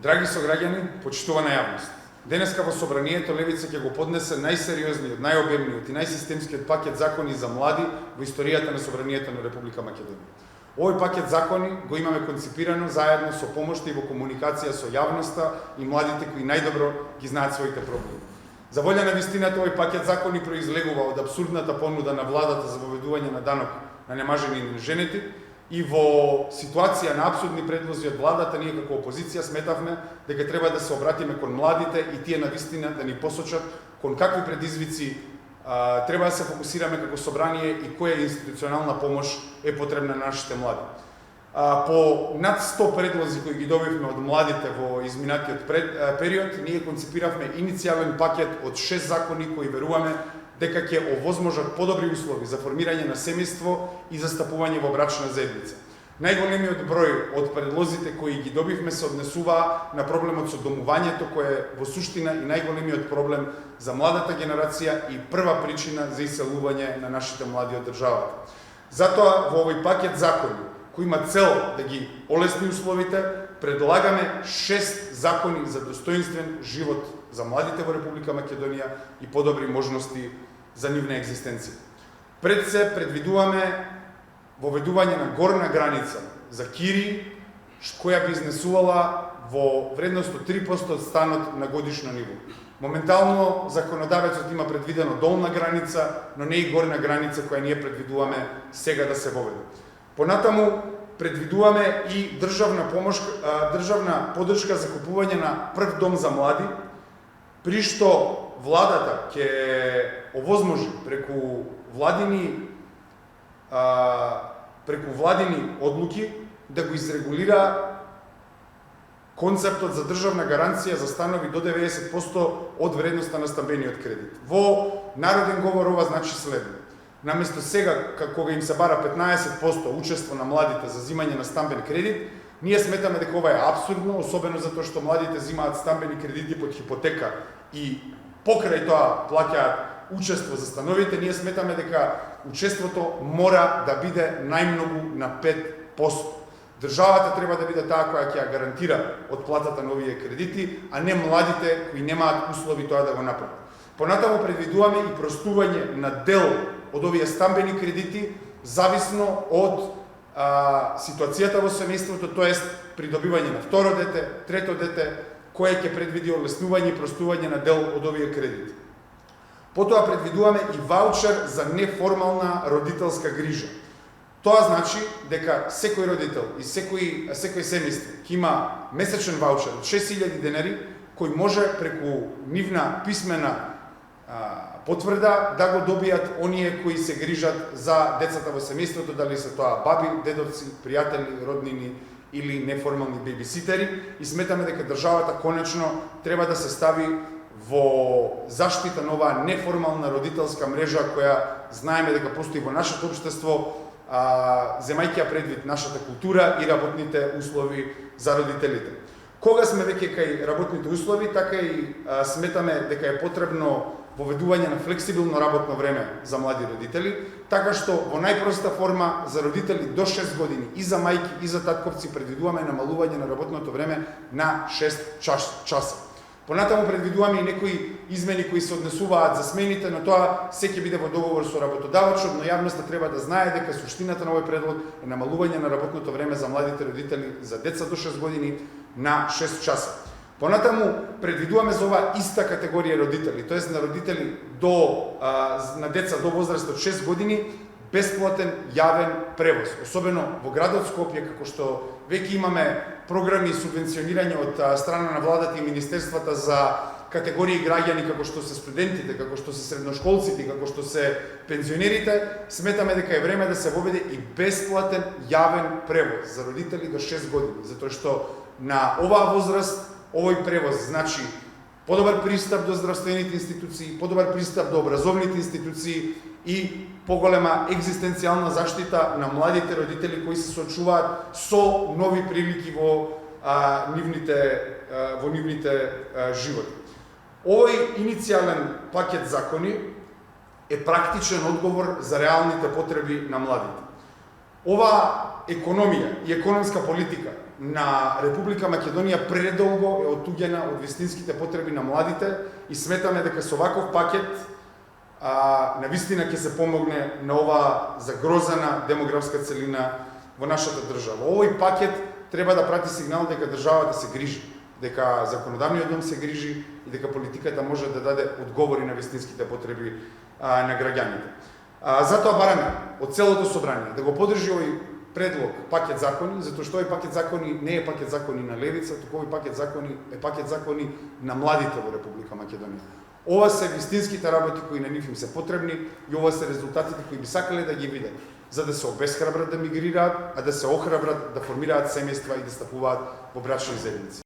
Драги сограѓани, почитувана јавност, денеска во Собранието Левица ќе го поднесе најсериозниот, најобемниот и најсистемскиот пакет закони за млади во историјата на Собранието на Република Македонија. Овој пакет закони го имаме конципирано заедно со помошта и во комуникација со јавноста и младите кои најдобро ги знаат своите проблеми. За волја на вистината, овој пакет закони произлегува од абсурдната понуда на владата за воведување на данок на немажени и женети, и во ситуација на апсурдни предлози од владата, ние како опозиција сметавме дека треба да се обратиме кон младите и тие на вистина да ни посочат кон какви предизвици треба да се фокусираме како собрание и која институционална помош е потребна на нашите млади. По над 100 предлози кои ги добивме од младите во изминатиот период, ние конципиравме иницијален пакет од 6 закони кои веруваме дека ќе овозможат подобри услови за формирање на семејство и застапување во брачна заедница. Најголемиот број од предлозите кои ги добивме се однесуваа на проблемот со домувањето, кој е во суштина и најголемиот проблем за младата генерација и прва причина за иселување на нашите млади од државата. Затоа во овој пакет закони, кој има цел да ги олесни условите, предлагаме 6 закони за достоинствен живот за младите во Република Македонија и подобри можности за нивна екзистенција. Пред се предвидуваме воведување на горна граница за кири, која би изнесувала во вредност од 3% од станот на годишно ниво. Моментално законодавецот има предвидено долна граница, но не и горна граница која ние предвидуваме сега да се воведе. Понатаму предвидуваме и државна поддршка за купување на прв дом за млади, при што владата ќе овозможи преку владини одлуки да го изрегулира концептот за државна гаранција за станови до 90% од вредноста на стамбениот кредит. Во народен говор ова значи следно. Наместо сега, кога им се бара 15% учество на младите за зимање на стамбен кредит, ние сметаме дека ова е апсурдно, особено затоа што младите зимаат стамбени кредити под хипотека и покрај тоа плаќаат учество за становите. Ние сметаме дека учеството мора да биде најмногу на 5%. Државата треба да биде таа која ќе ја гарантира од платата на овие кредити, а не младите кои немаат услови тоа да го направат. Понатаму предвидуваме и простување на дел од овие стамбени кредити зависно од ситуацијата во семејството, тоест придобивање на второ дете, трето дете, кое ќе предвиди олеснување и простување на дел од овие кредити. Потоа предвидуваме и ваучер за неформална родителска грижа. Тоа значи дека секој родител и секој семејство ќе има месечен ваучер од 6000 денари, кој може преку нивна писмена потврда да го добијат оние кои се грижат за децата во семејството, дали се тоа баби, дедовци, пријатели, роднини или неформални бебиситери, и сметаме дека државата конечно треба да се стави во заштита на оваа неформална родителска мрежа која знаеме дека постои во нашето општество, земајќи ја предвид нашата култура и работните услови за родителите. Кога сме веќе кај работните услови, така и сметаме дека е потребно воведување на флексибилно работно време за млади родители, така што во најпроста форма за родители до 6 години и за мајки и за татковци предвидуваме намалување на работното време на 6 часа. Понатаму предвидуваме и некои измени кои се однесуваат за смените, но тоа се ќе биде во договор со работодавачот, но јавноста треба да знае дека суштината на овој предлог е намалување на работното време за младите родители за деца до 6 години на 6 часа. Понатаму предвидуваме за оваа иста категорија родители, тоест на родители на деца до возраст од 6 години, бесплатен јавен превоз, особено во градот Скопје, како што веќе имаме програми субвенционирање од страна на владата и министерствата за категории граѓани како што се студентите, како што се средношколците, како што се пензионерите. Сметаме дека е време да се воведе и бесплатен јавен превоз за родители до 6 години, затоа што на оваа возраст овој превоз значи подобар пристап до здравствените институции, подобар пристап до образовните институции и поголема екзистенцијална заштита на младите родители кои се соочуваат со нови прилики во нивните животи. Овој иницијален пакет закони е практичен одговор за реалните потреби на младите. Ова економија и економска политика на Република Македонија предолго е отуѓена од вистинските потреби на младите и сметаме дека со ваков пакет на вистина ќе се помогне на оваа загрозена демографска целина во нашата држава. Овој пакет треба да прати сигнал дека државата се грижи, дека законодавниот дом се грижи и дека политиката може да даде одговори на вистинските потреби на граѓаните. Затоа бараме од целото собрание да го поддржи овој предлог пакет закони, затоа што овој пакет закони не е пакет закони на левица, туку овој пакет закони е пакет закони на младите во Република Македонија. Ова се вистинските работи кои на нив им се потребни и ова се резултатите кои би сакале да ги видат, за да се обесхрабрат да мигрираат, а да се охрабрат да формираат семејства и да стапуваат во брачни заедници.